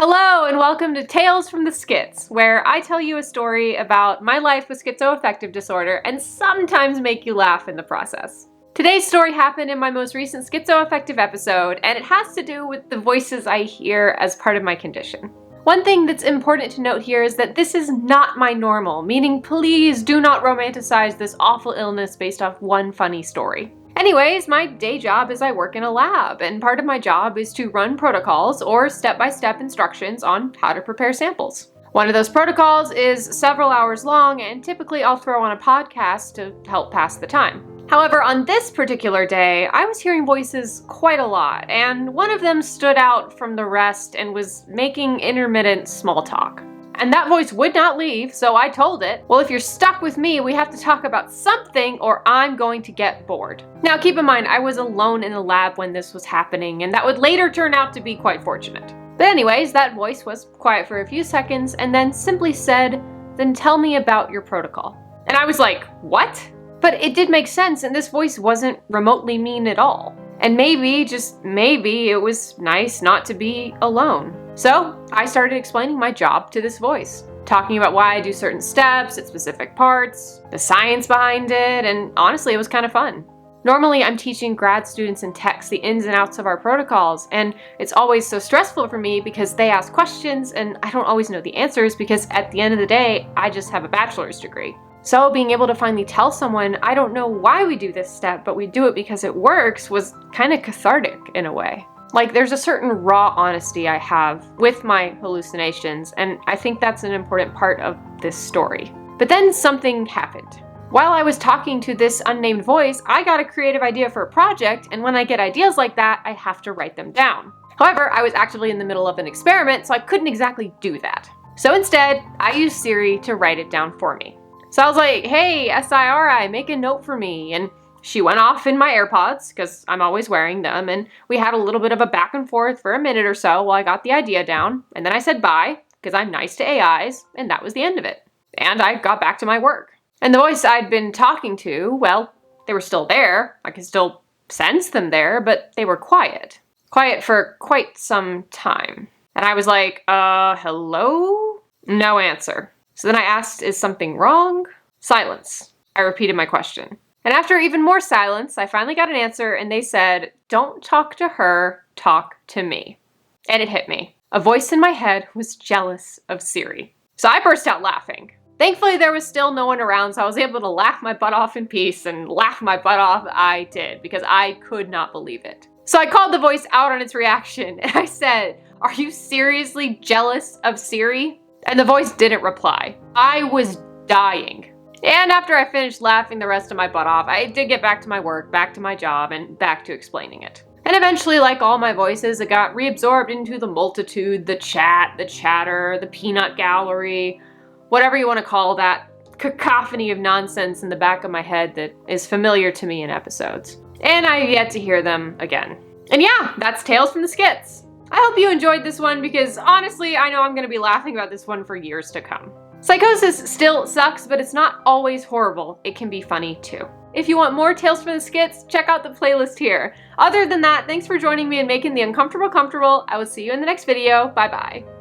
Hello and welcome to Tales from the Schiz, where I tell you a story about my life with schizoaffective disorder and sometimes make you laugh in the process. Today's story happened in my most recent schizoaffective episode, and it has to do with the voices I hear as part of my condition. One thing that's important to note here is that this is not my normal, meaning please do not romanticize this awful illness based off one funny story. Anyways, my day job is I work in a lab, and part of my job is to run protocols or step-by-step instructions on how to prepare samples. One of those protocols is several hours long, and typically I'll throw on a podcast to help pass the time. However, on this particular day, I was hearing voices quite a lot, and one of them stood out from the rest and was making intermittent small talk. And that voice would not leave, so I told it, well, if you're stuck with me, we have to talk about something or I'm going to get bored. Now keep in mind, I was alone in the lab when this was happening, and that would later turn out to be quite fortunate. But anyways, that voice was quiet for a few seconds and then simply said, "Then tell me about your protocol." And I was like, what? But it did make sense, and this voice wasn't remotely mean at all. And maybe, just maybe, it was nice not to be alone. So I started explaining my job to this voice, talking about why I do certain steps at specific parts, the science behind it, and honestly, it was kind of fun. Normally, I'm teaching grad students in techs the ins and outs of our protocols, and it's always so stressful for me because they ask questions and I don't always know the answers because at the end of the day, I just have a bachelor's degree. So being able to finally tell someone, I don't know why we do this step, but we do it because it works, was kind of cathartic in a way. Like, there's a certain raw honesty I have with my hallucinations, and I think that's an important part of this story. But then something happened. While I was talking to this unnamed voice, I got a creative idea for a project, and when I get ideas like that, I have to write them down. However, I was actively in the middle of an experiment, so I couldn't exactly do that. So instead, I used Siri to write it down for me. So I was like, hey, Siri, make a note for me, and she went off in my AirPods, because I'm always wearing them, and we had a little bit of a back and forth for a minute or so while I got the idea down, and then I said bye, because I'm nice to AIs, and that was the end of it. And I got back to my work. And the voice I'd been talking to, well, they were still there. I could still sense them there, but they were quiet. Quiet for quite some time. And I was like, hello? No answer. So then I asked, is something wrong? Silence. I repeated my question. And after even more silence, I finally got an answer, and they said, don't talk to her, talk to me. And it hit me. A voice in my head was jealous of Siri. So I burst out laughing. Thankfully, there was still no one around, so I was able to laugh my butt off in peace, and laugh my butt off I did, because I could not believe it. So I called the voice out on its reaction, and I said, are you seriously jealous of Siri? And the voice didn't reply. I was dying. And after I finished laughing the rest of my butt off, I did get back to my work, back to my job, and back to explaining it. And eventually, like all my voices, it got reabsorbed into the multitude, the chat, the chatter, the peanut gallery, whatever you want to call that cacophony of nonsense in the back of my head that is familiar to me in episodes. And I have yet to hear them again. And yeah, that's Tales from the Schiz. I hope you enjoyed this one because honestly, I know I'm going to be laughing about this one for years to come. Psychosis still sucks, but it's not always horrible. It can be funny too. If you want more Tales from the Schiz, check out the playlist here. Other than that, thanks for joining me and making the uncomfortable comfortable. I will see you in the next video. Bye bye.